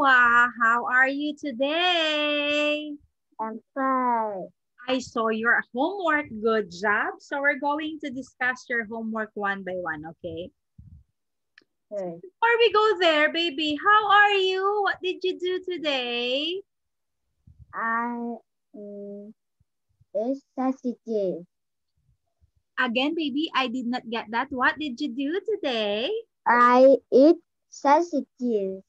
Noah. How are you today? I'm fine. I saw your homework. Good job. So we're going to discuss your homework one by one, okay? Good. Before we go there, baby, how are you? What did you do today? I eat sausages. Again, baby, I did not get that. What did you do today? I eat sausages.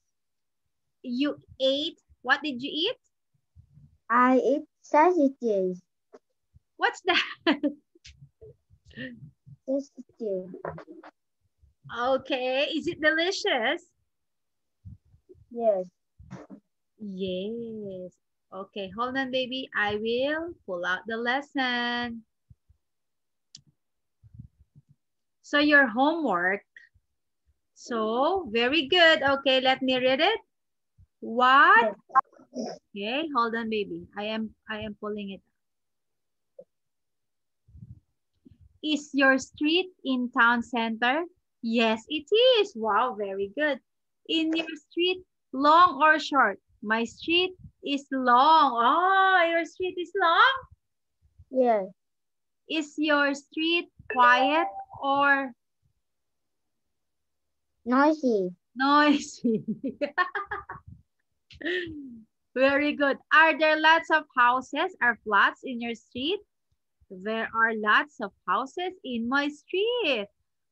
You ate. What did you eat? I eat sausages. What's that? Sausages. Okay. Is it delicious? Yes. Yes. Okay, hold on, baby. I will pull out the lesson. So your homework. So, very good. Okay, let me read it. What? Yes. Okay, hold on, baby. I am pulling it. Is your street in town center? Yes, it is. Wow, very good. In your street, long or short? My street is long. Oh, your street is long? Yes. Is your street quiet or Noisy. noisy? Very good. Are there lots of houses or flats in your street? There are lots of houses in my street.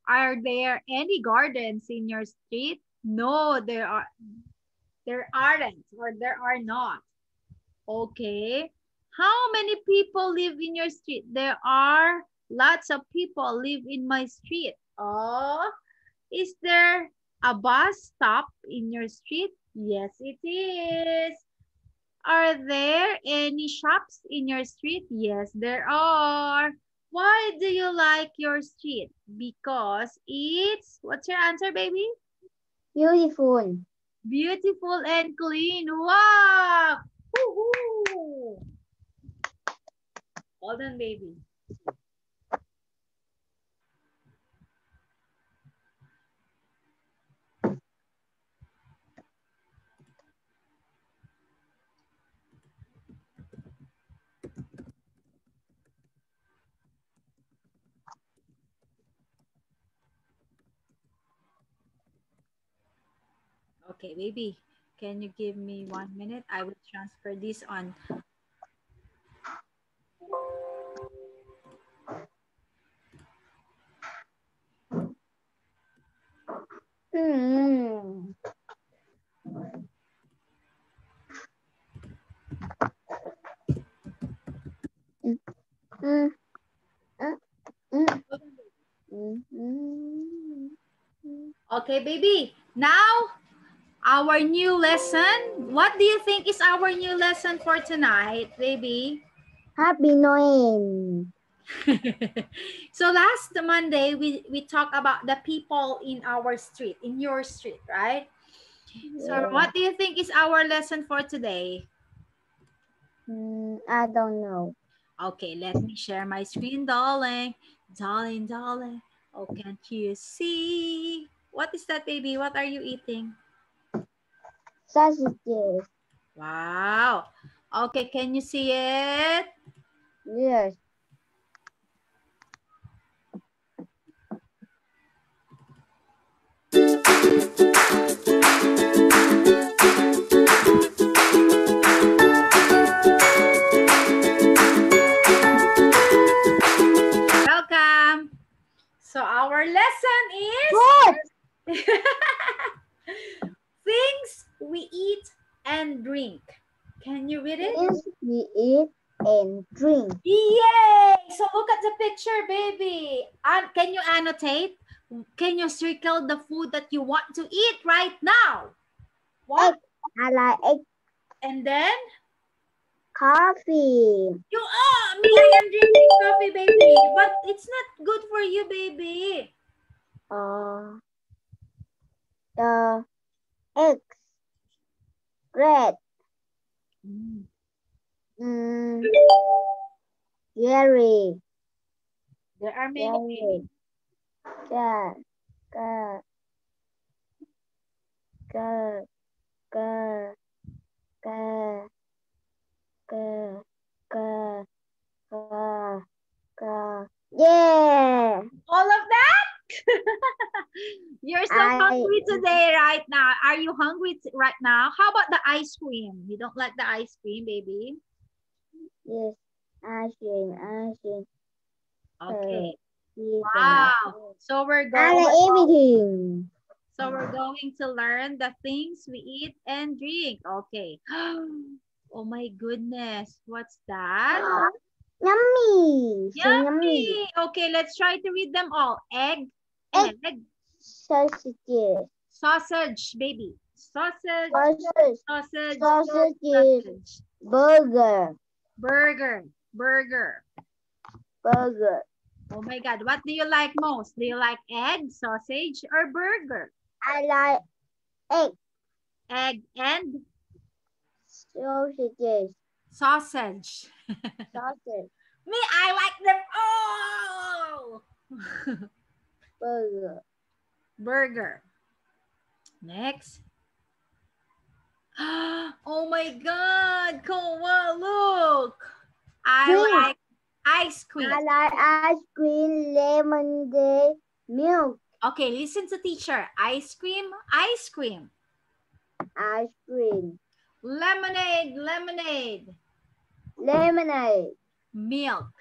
Are there any gardens in your street? No, there aren't, or there are not. Okay. How many people live in your street? There are lots of people live in my street. Oh, is there a bus stop in your street? Yes, it is. Are there any shops in your street? Yes, there are. Why do you like your street? Because it's, what's your answer, baby? Beautiful. Beautiful and clean. Wow! Woohoo! Hold on, baby. Okay, baby. Can you give me 1 minute? I will transfer this on. Mm. Mm. Mm. Mm. Mm. Okay, baby. Now, our new lesson. What do you think is our new lesson for tonight, baby? Happy Noel. So last Monday, we talked about the people in our street, in your street, right? So Yeah. what do you think is our lesson for today? I don't know. Okay, let me share my screen, darling. Darling, darling. Oh, can't you see? What is that, baby? What are you eating? Sausages. Wow. Okay, can you see it? Yes. Welcome. So our lesson is Good. things we eat and drink. Can you read it? Things we eat and drink. Yay! So look at the picture, baby. Can you annotate? Can you circle the food that you want to eat right now? What? Egg. I like egg. And then? Coffee. Me, I am drinking coffee, baby. But it's not good for you, baby. The eggs. Bread. Jerry. There are many. Jerry. Cat. Cat. Cat. Ca, ca, ca, ca, ca. Yeah. All of that? You're so hungry I today right now. Are you hungry right now? How about the ice cream? You don't like the ice cream, baby? yes. I think. Okay. Yes. Wow. So we're I going like everything. So we're going to learn the things we eat and drink. Okay. Oh my goodness. What's that? Yummy. So yummy. Yummy. Okay, let's try to read them all. Egg, Egg egg, sausages. sausage, baby. Sausage, Sausage. sausage, Sausages. sausage. Burger. Burger, burger. Burger. Oh my God. What do you like most? Do you like egg, sausage, or burger? I like egg. Egg and Sausages. sausage. Sausage. Me, I like them all. Burger. Burger. Next. Oh my God, Koa, look. I Drink. like ice cream. I like ice cream, lemonade, milk. Okay, listen to teacher. Ice cream, ice cream. Ice cream. Lemonade, lemonade. Lemonade. Milk.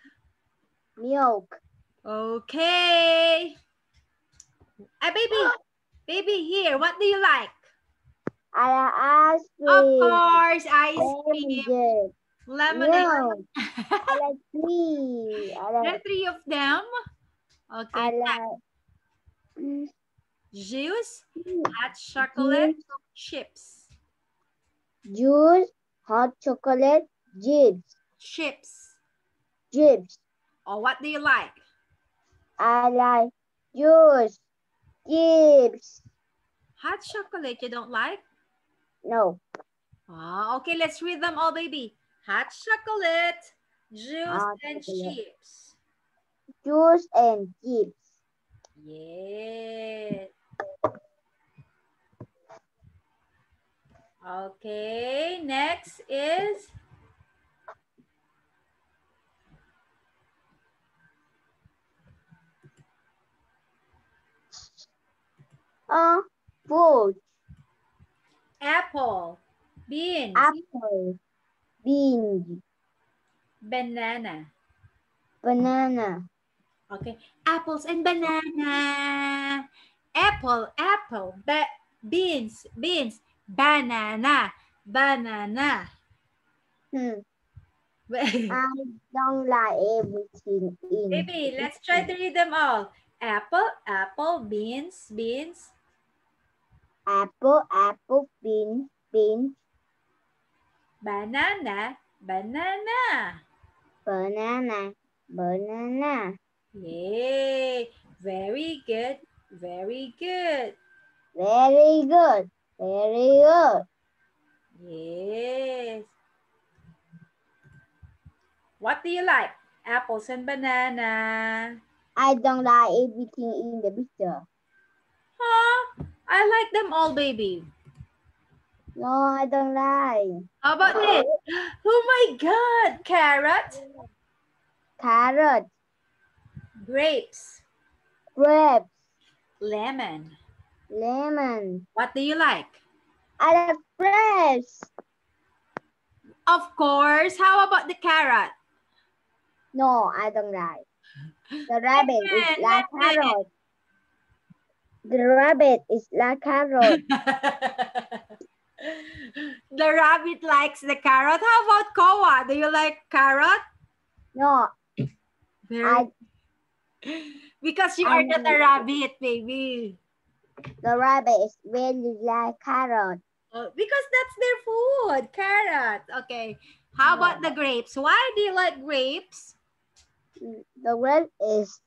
Milk. Okay. Baby here, what do you like? I like ice Of cream. course, ice cream. Lemonade. Lemonade. Milk. I like three. There are three of them. I Okay. like Juice, hot chocolate, chips. juice, hot chocolate, chips. Chips. Chips. Or what do you like? I like juice, chips. Hot chocolate you don't like? No. Oh, okay, let's read them all, baby. Hot chocolate, juice, Hot and chocolate. chips. Juice and chips. Yes. Okay, next is Fruit. apple, beans, Apple. Beans. banana. Banana. Okay, apples and banana. Apple, beans, banana, banana. I don't like everything in. Baby, let's try to read them all. Apple, beans, Apple, beans. banana, Banana. Yay! Very good. Very good. Yes. What do you like? Apples and banana. I don't like everything in the picture. Huh? I like them all, baby. No, I don't like. How about this? Oh my God! Carrot. Grapes. Lemon. What do you like? I like grapes. Of course. How about the carrot? No, I don't like. The rabbit is like carrot. The rabbit is like carrot. The rabbit likes the carrot. How about Koa? Do you like carrot? No. Because you are not a rabbit, baby. The rabbit is very like carrot. Because that's their food, carrot. Okay. How about the grapes? Why do you like grapes? The grape is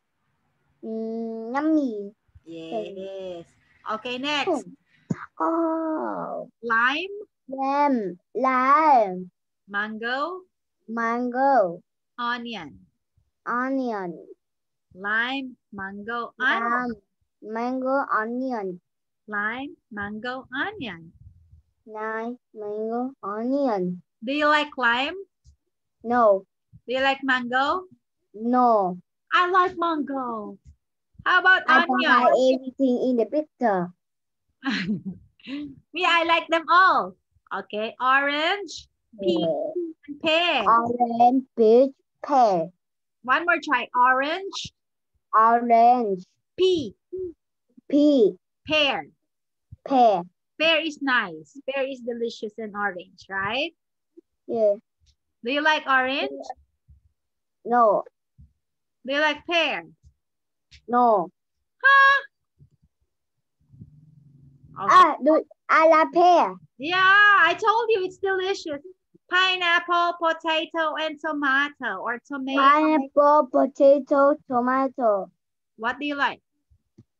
yummy. Yes. Okay, next. Oh. Lime. Lime. Mango. Onion. Lime, mango, onion. Mango, onion. Lime, mango, onion. 9. Mango, onion. Do you like lime? No. Do you like mango? No. I like mango. How about I don't like onion? everything in the picture. Me, I like them all. Okay, orange, peach, and pear. Orange, peach, pear. One more try. Orange, Orange, peach, peach, pear. pear. Pear is nice. Pear is delicious and orange, right? Yeah. Do you like orange? No. Do you like pear? No. Huh? Okay. I like pear. Yeah, I told you it's delicious. Pineapple, potato, and tomato or tomato. Pineapple, potato, tomato. What do you like?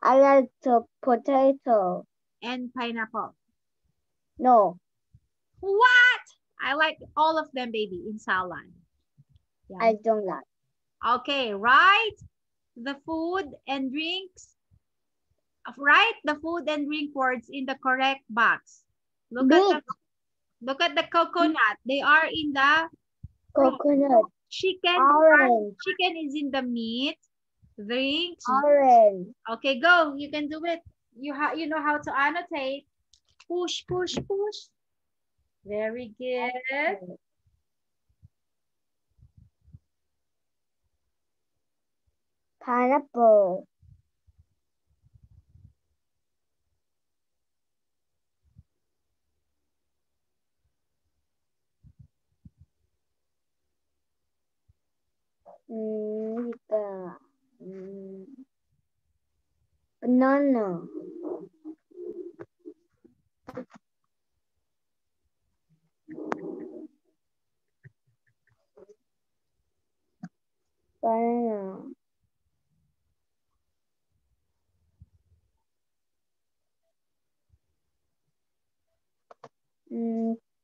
I like the potato. And pineapple. No. What? I like all of them, baby, in salad. Yeah. I don't like. Okay, write the food and drinks. Write the food and drink words in the correct box. Look at the coconut. They are in the coconut. Chicken. Orange. Chicken is in the meat. Drinks. Orange. Okay, go. You can do it. You know how to annotate. Push, push, push. Very good. Pineapple. Banana. Banana.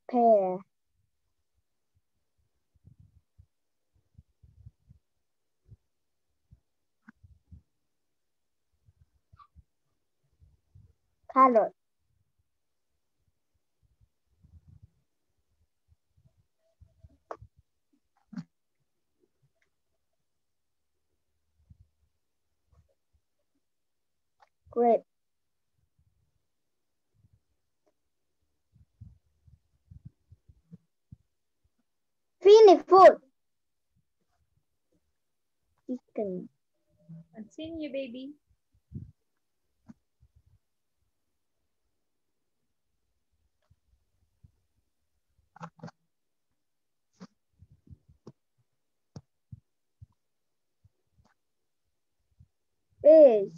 Pear. Carrot. Grape. Finish food. Chicken. Continue, baby. Fish.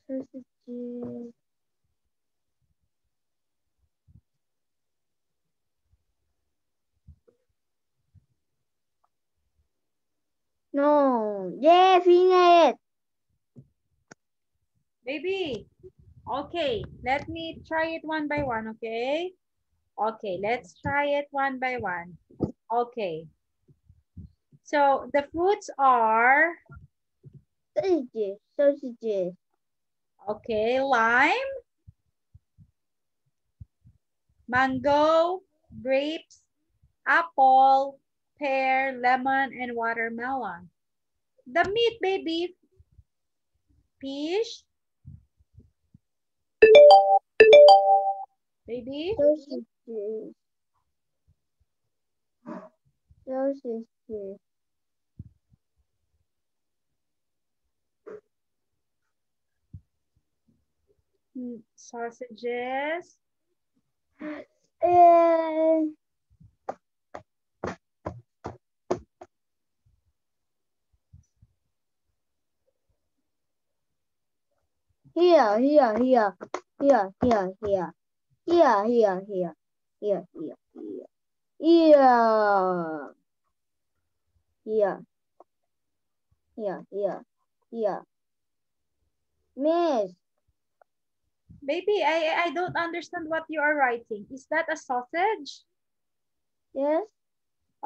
Sausages. No. Yeah, finish. Baby. Okay, let me try it one by one, okay? Okay, let's try it one by one. Okay. So the fruits are Sausages. okay, lime, mango, grapes, apple, pear, lemon, and watermelon. The meat, baby. Fish. Baby. Sausages. Sausages. Sausages. Here. Here. Miss. Baby, I don't understand what you are writing. Is that a sausage? Yes.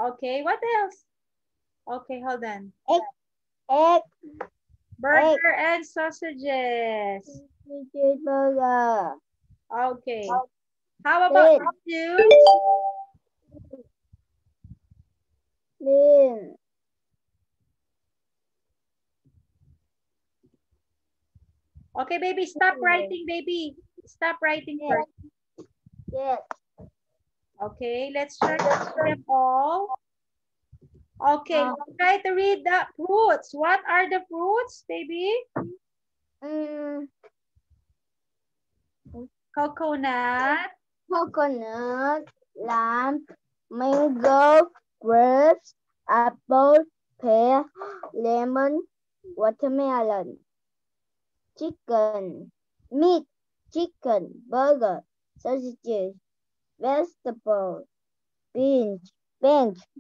Okay, what else? Okay, hold on. Egg. Burger and sausages. Cheeseburger. Okay. How about juice? Bean. Okay, baby, stop writing, baby. Stop writing first. Yes. Okay, let's try to read them all. Okay, try to read the fruits. What are the fruits, baby? Coconut. Coconut, lime, mango, grapes, apple, pear, lemon, watermelon, chicken, meat, chicken, burger, sausages, vegetable, beans,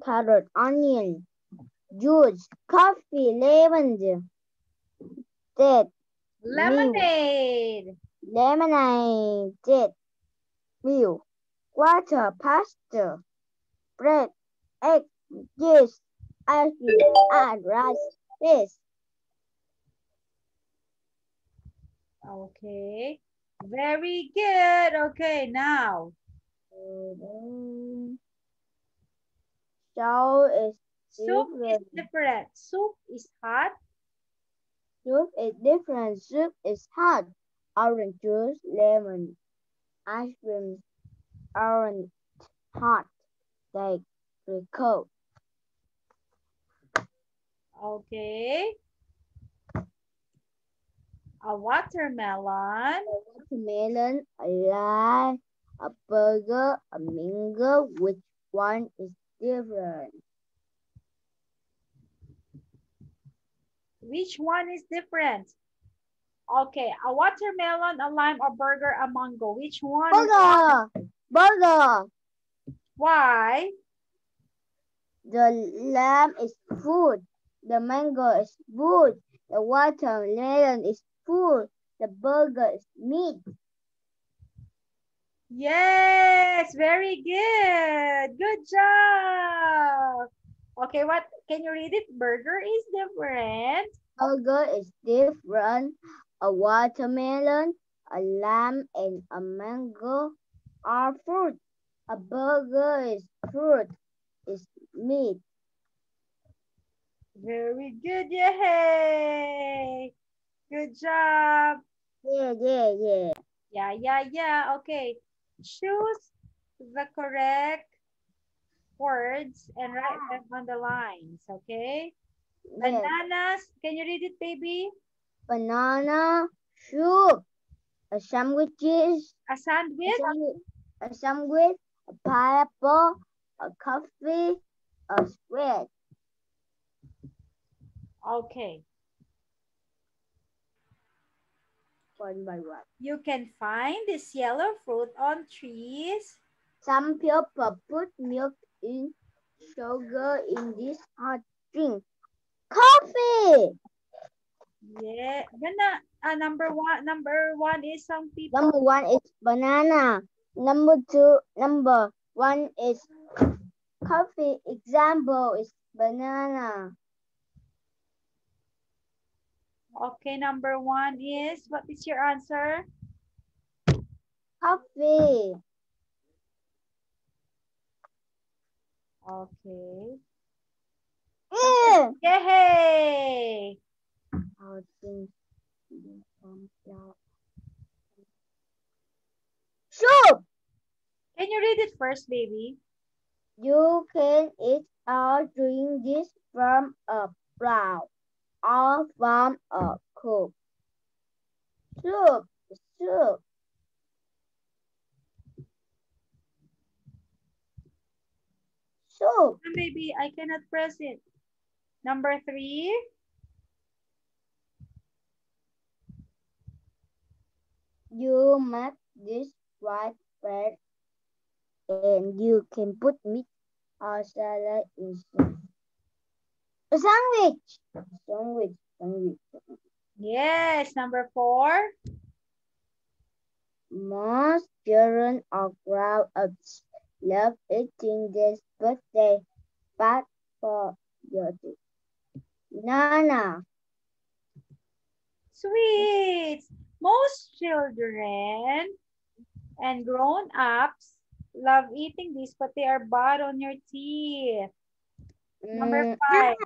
carrot, onion, juice, coffee, lavender, date, Lemonade. lemonade, date, milk, water, pasta, bread, egg, cheese, ice cream, and rice, fish. Okay, very good. Okay, now. So is Soup is different. Soup is hot. Soup is different. Soup is hot. Orange juice, lemon, ice cream, orange, hot, like cold. Okay. A watermelon. A watermelon, a lime, a burger, a mango. Which one is different? Which one is different? Okay, a watermelon, a lime, a burger, a mango. Which one? Burger! Burger! Why? The lime is food. The mango is food. The watermelon is food. The burger is meat. Yes, very good. Good job. Okay, what can you read it? Burger is different. Burger is different. A watermelon, a lime, and a mango are fruit. A burger is fruit. Is meat. Very good. Yay. Good job. Yeah. Yeah. Okay. Choose the correct words and write them on the lines. Okay. Yeah. Bananas. Can you read it, baby? Banana, soup, a sandwiches, A sandwich. a sandwich, a pineapple, a coffee, a sweat. Okay. One by one. You can find this yellow fruit on trees. Some people put milk in sugar in this hot drink. Coffee! Yeah. Number one is some people. Number one is banana. Number one is coffee. Example is banana. Okay, number one is, what is your answer? Coffee. Okay. Yeah. Yay! Soup. Can you read it first, baby? You can eat or drink this from a brown or from a cup. Soup. Baby, I cannot press it. Number three. You make this white bread and you can put meat or salad inside. A sandwich. Yes, number four. Most children are grown ups love eating this birthday but for your banana. Sweets. Most children and grown-ups love eating these, but they are bad on your teeth. Number 5.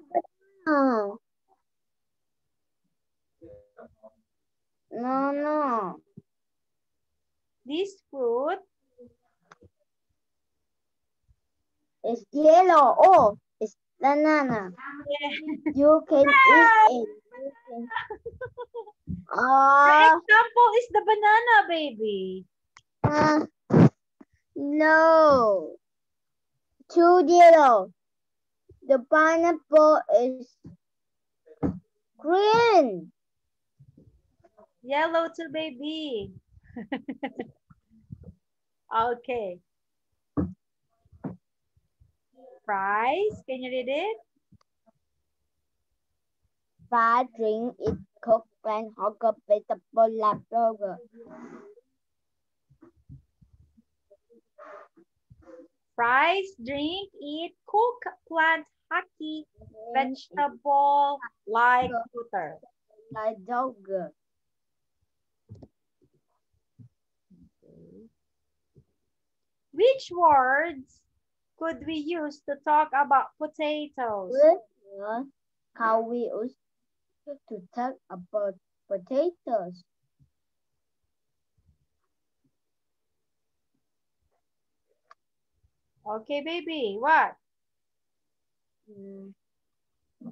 No. No. This fruit It's yellow. Oh, it's banana. You can eat it. The example is the banana, baby. No. Too yellow. The pineapple is green. Yellow too, baby. Okay. Fries, can you read it? Fried drink is cooked and hot vegetable like burger. Fries, drink, eat, cook, plant, hockey, vegetable, like butter. Like yogurt. Which words could we use to talk about potatoes? How we use to talk about potatoes. Okay, baby, what?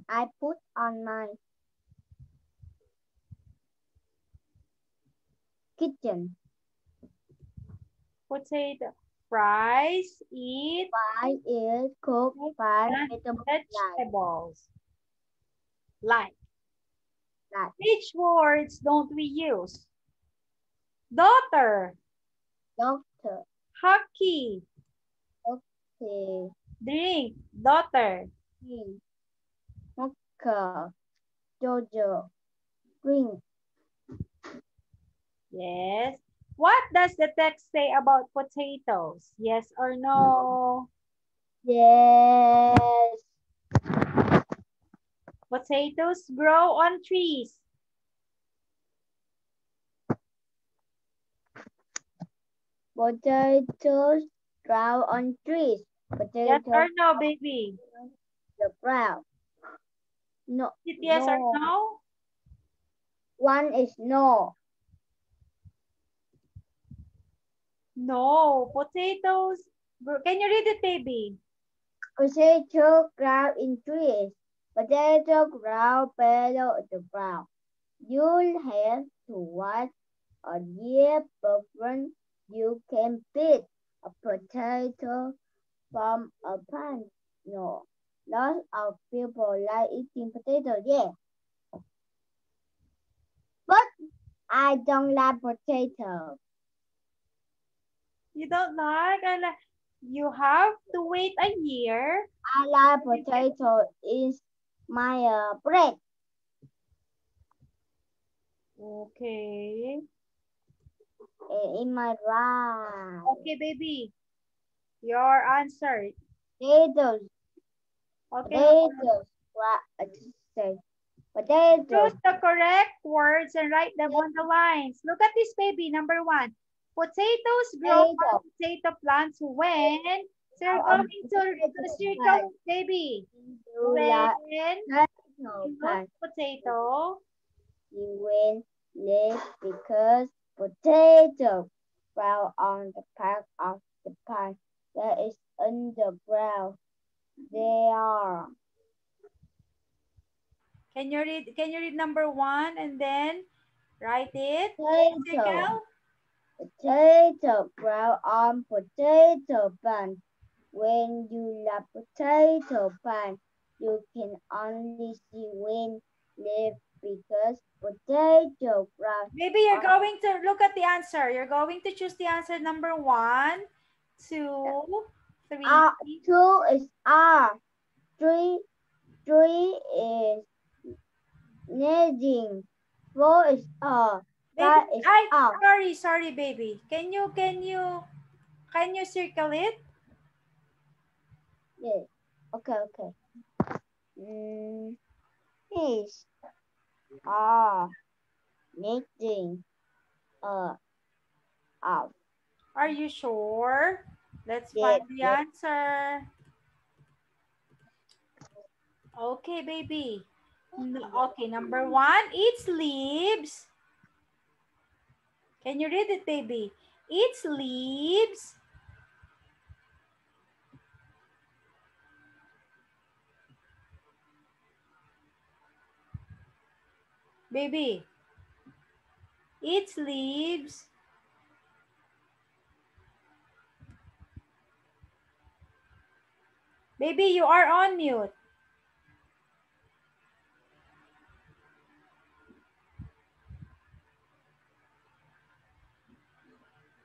I put on my kitchen. Potato. Fries, eat, Fry is cooked fried vegetables. Like. Like. Which words don't we use? Daughter. Doctor. Hockey. Okay. Drink. Daughter. Mocha. Jojo. Drink. Yes. What does the text say about potatoes? Yes or no? Yes. Potatoes grow on trees. Potatoes grow on trees. Yes or no, baby? The brown. No. Is it yes or no? One is no. No. Potatoes. Can you read it, baby? Potato grow in trees. Potato grow below the ground. You'll have to watch a year before you can pick a potato from a plant. No, lots of people like eating potatoes, yeah. But I don't like potatoes. You don't like? You have to wait a year. I like potato in my bread. Okay. In my rice. Okay, baby. Your answer. Potatoes. Okay. Potatoes. Choose the correct words and write them on the lines. Look at this, baby. Number 1. Potatoes grow on potato plants when? So you're going to circle, baby. When potato. When live because potato grow on the part of the plant that is underground. They are. Can you read number 1 and then write it? Potato. Potato grow on potato plant. When you love potato plant, you can only see when live because potato grow. Maybe you're going to look at the answer. You're going to choose the answer number 1, 2, 3. 2 is R. 3 is kneading. 4 is R. 5 is R. Sorry, baby. Can you circle it? Yes. Okay. Is R. knitting up. Are you sure? Let's Yes, find the yes. answer. Okay, baby. Okay, number 1, eats leaves. Can you read it, baby? Eats leaves. Baby, eats leaves. Baby, you are on mute.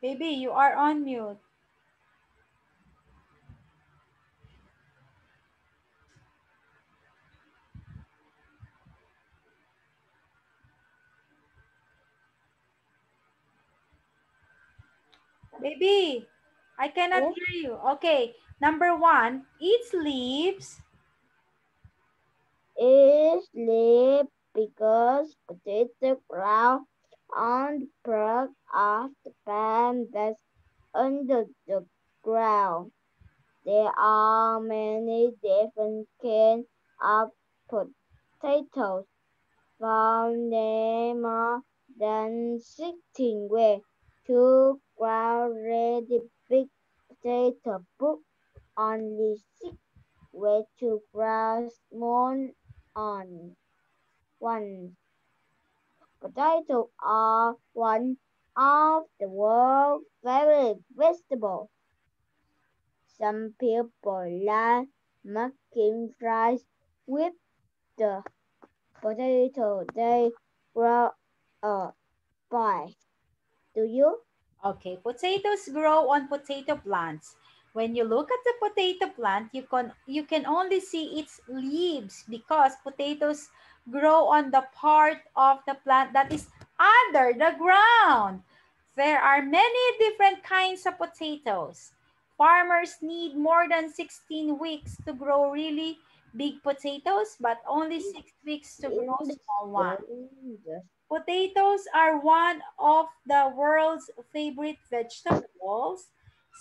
Baby, you are on mute. Baby, I cannot Yes. hear you. Okay, number 1, eats leaves. Is leaf because potato grow on the part of the plant that's under the ground. There are many different kinds of potatoes. Found there more than 16 ways to grow really big potato, but only 6 ways to grow small on ones. Potatoes are one of the world's favorite vegetables. Some people like making fries with the potato they grow up by. Do you? Okay, potatoes grow on potato plants. When you look at the potato plant, you can only see its leaves because potatoes grow on the part of the plant that is under the ground. There are many different kinds of potatoes. Farmers need more than 16 weeks to grow really big potatoes, but only 6 weeks to grow In the small ones. strangest. Potatoes are one of the world's favorite vegetables.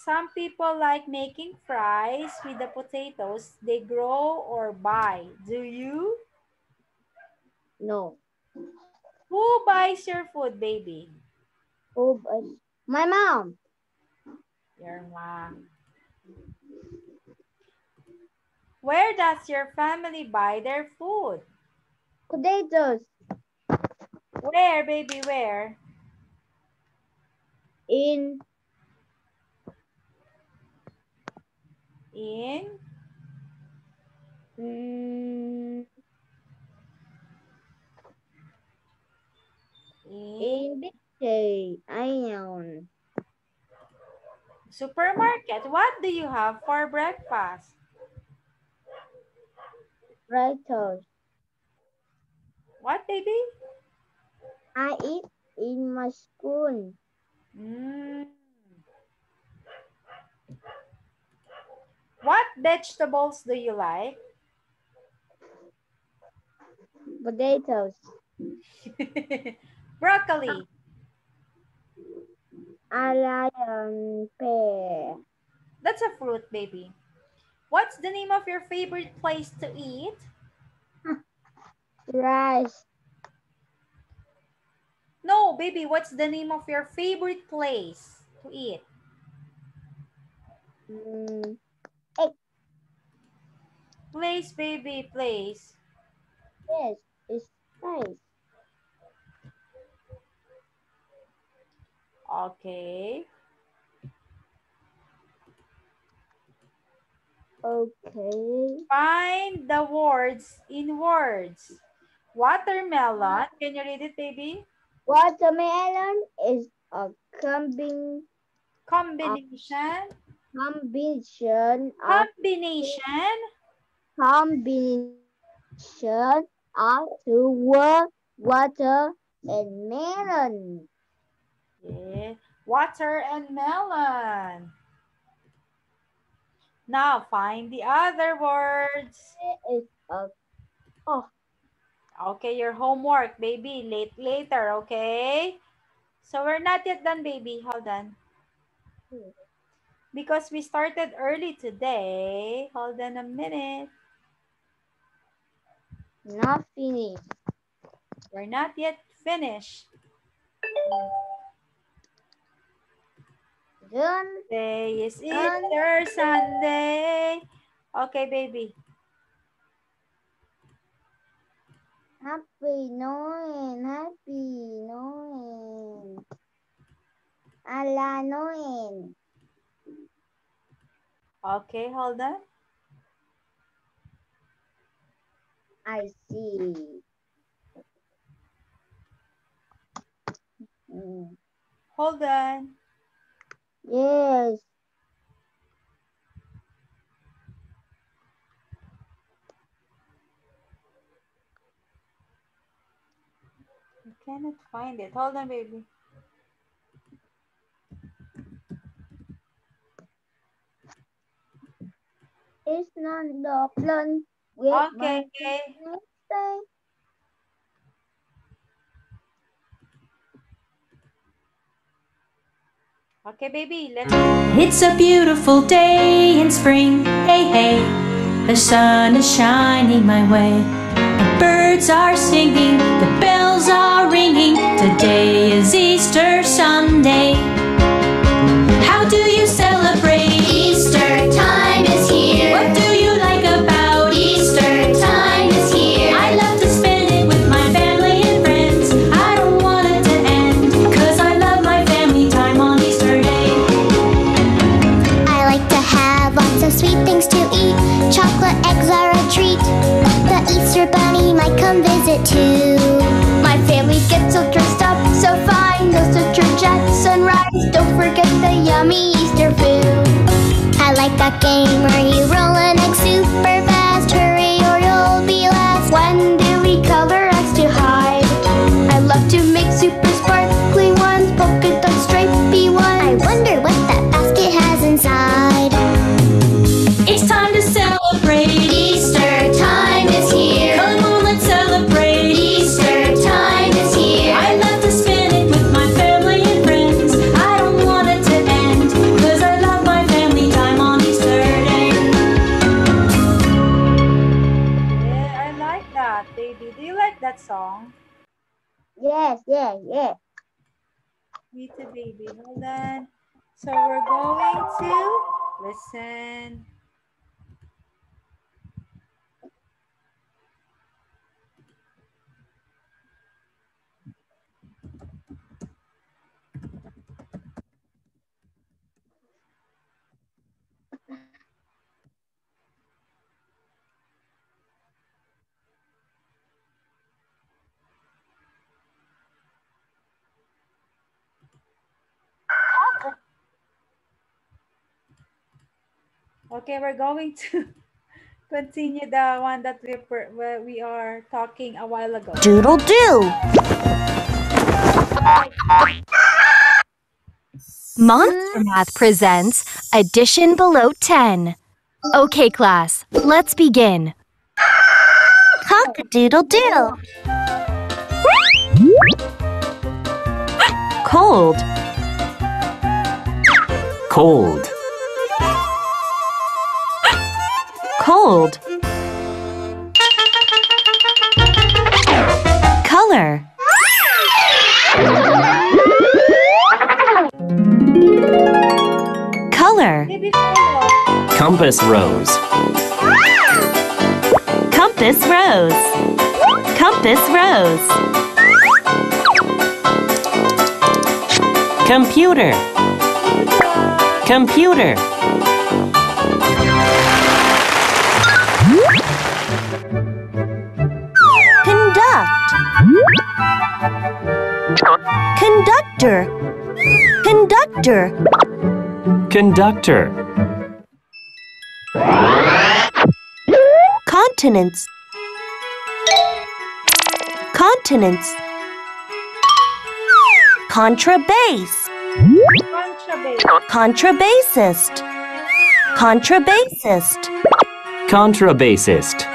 Some people like making fries with the potatoes they grow or buy. Do you? No. Who buys your food, baby? Oh, but my mom. Your mom. Where does your family buy their food? Potatoes Where, baby, where? in In? mm, In in big day. Iron. supermarket. What do you have for breakfast? Potatoes. What, baby? I eat in my spoon. Mm. What vegetables do you like? Potatoes. Broccoli. I like pear. That's a fruit, baby. What's the name of your favorite place to eat? Rice. No, baby, what's the name of your favorite place to eat? Mm, Place, baby, place. yes, it's rice. Okay. Okay. Find the words in words. Watermelon. Can you read it, baby? Watermelon is a a Combination. combination of Combination. combination of two words, water and melon. Yeah. Water and melon. Now find the other words. It's a oh Okay, your homework, baby. Later, okay? So we're not yet done, baby. Hold on. Because we started early today. Hold on a minute. Not finished. We're not yet finished. Done. Today is Easter Sunday. Okay, baby. Happy Noel. Happy Noel. Ala Noel. Okay, hold on. I see. Hold on. Yes. I cannot find it. Hold on, baby. It's not the plan with Okay. my birthday. Okay, baby. Let's. It's a beautiful day in spring. Hey, hey. The sun is shining my way. The birds are singing. The bells are ringing. Today is Easter Sunday. How do you celebrate? Easter time is here. What do you like about Easter time is here. I love to spend it with my family and friends. I don't want it to end, 'cause I love my family time on Easter Day. I like to have lots of sweet things to eat. Chocolate eggs are a treat. The Easter bunny might come visit too. My family gets so dressed up, so fine. Goes to church at sunrise. Don't forget the yummy Easter food. I like that game where you roll an egg super fast. Hurry or you'll be last. When do we color eggs to hide? I love to make super sparkly ones. Polka dot stripey ones. I wonder what that basket has inside. It's time to celebrate. Easter time is here. Come on, let's celebrate. Easter time is here. I love to spend it with my family and friends. I don't want it to end, 'cause I love my family time on Easter Day. Yeah, I like that, baby. Do you like that song? Yes, yes, yes. Me too, baby. Hold on. So we're going to listen. Okay, we're going to continue the one that we are talking a while ago. Doodle doo. Monster Math presents Addition Below 10. Okay, class, let's begin. Cock-a-doodle-doo. Cold, Cold. cold. Color, color. Baby, follow. Compass rose. Compass rose, compass rose. Computer. Computer. Conduct. Conductor. Conductor. Conductor. Continents. Continents. Contrabass. Contrabass. Contrabassist. Contrabassist. Contrabassist.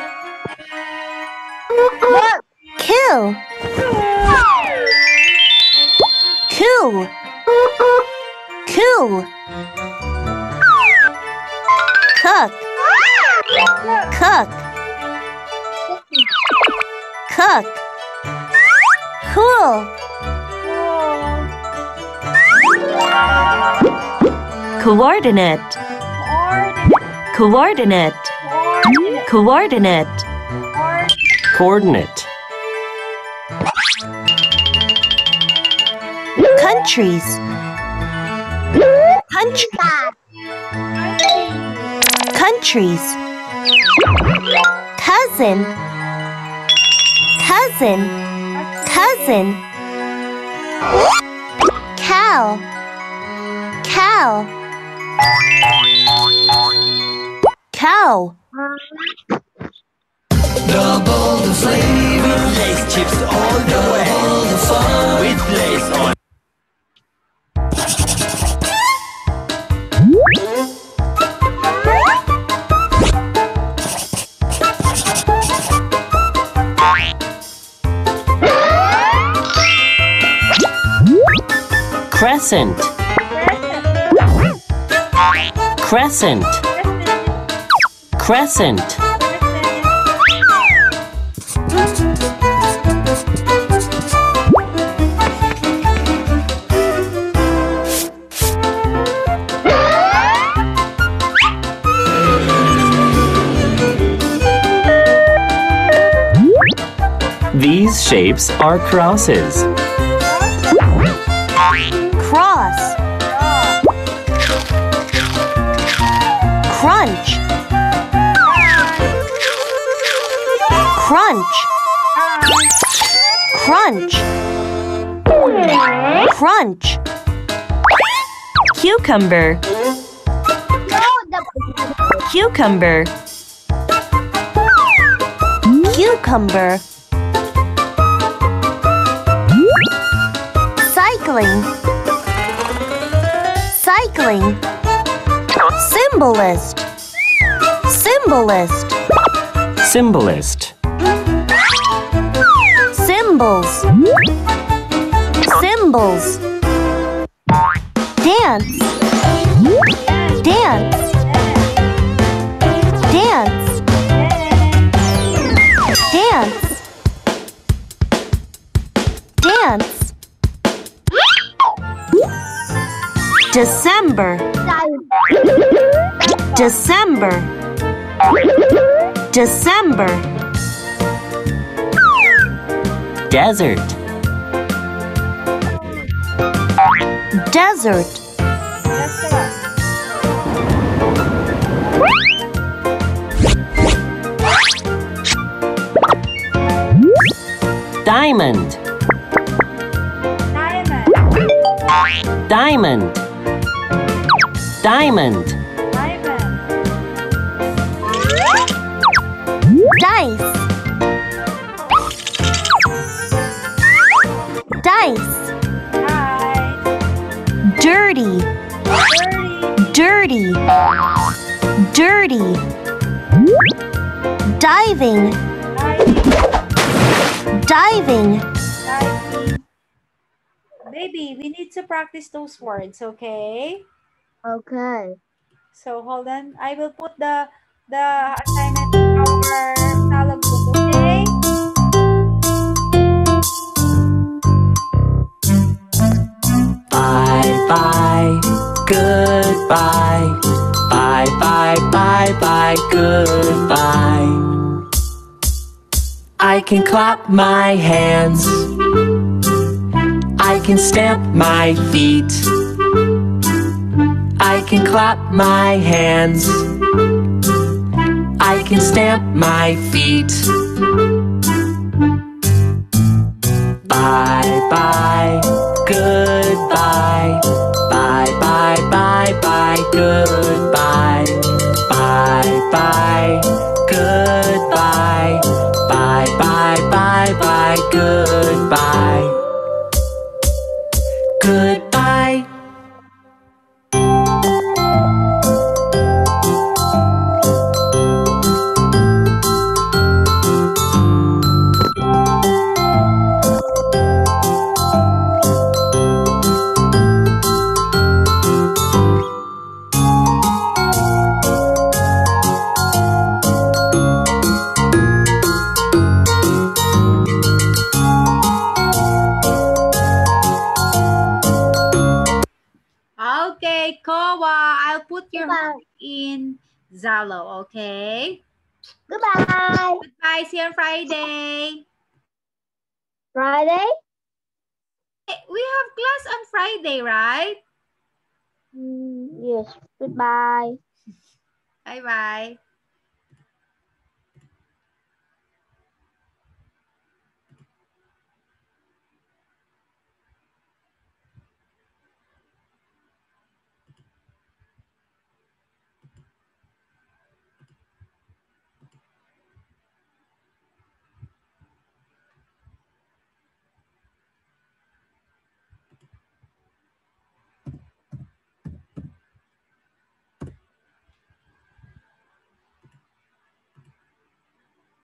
Coo. Coo. Coo. Cook. Cook. Cook. Cool. Coordinate. Coordinate. Coordinate. Coordinate. Countries. Country. Countries. Cousin. Cousin. Cousin. Cow. Cow. Cow. Double the flavor, Lay's chips all the way. Double the fun with Lay's on. Crescent. Crescent. Crescent. These shapes are crosses. Cross. Crunch. Crunch. Crunch. Crunch. Cucumber. Cucumber. Cucumber. Cycling. Cycling. Symbolist. Symbolist. Symbolist. Symbols. Symbols. Dance. Dance. Dance. Dance. Dance. December. December. December. Desert. Desert. Diamond. Diamond. Diamond. Dice. Dice. Dirty. Dirty. Dirty. Diving. Diving. Baby, we need to practice those words, okay? Okay. So hold on. I will put the assignment in our dialogue book, okay? Bye bye, goodbye. Bye bye bye bye, goodbye. I can clap my hands. I can stamp my feet. I can clap my hands. I can stamp my feet. Bye bye, goodbye. Bye bye bye bye, goodbye. Bye bye, goodbye. Bye bye bye bye, goodbye. Goodbye. put your homework in Zalo, okay? Goodbye. Goodbye. See you on Friday. Friday? We have class on Friday, right? Yes. Goodbye. Bye-bye.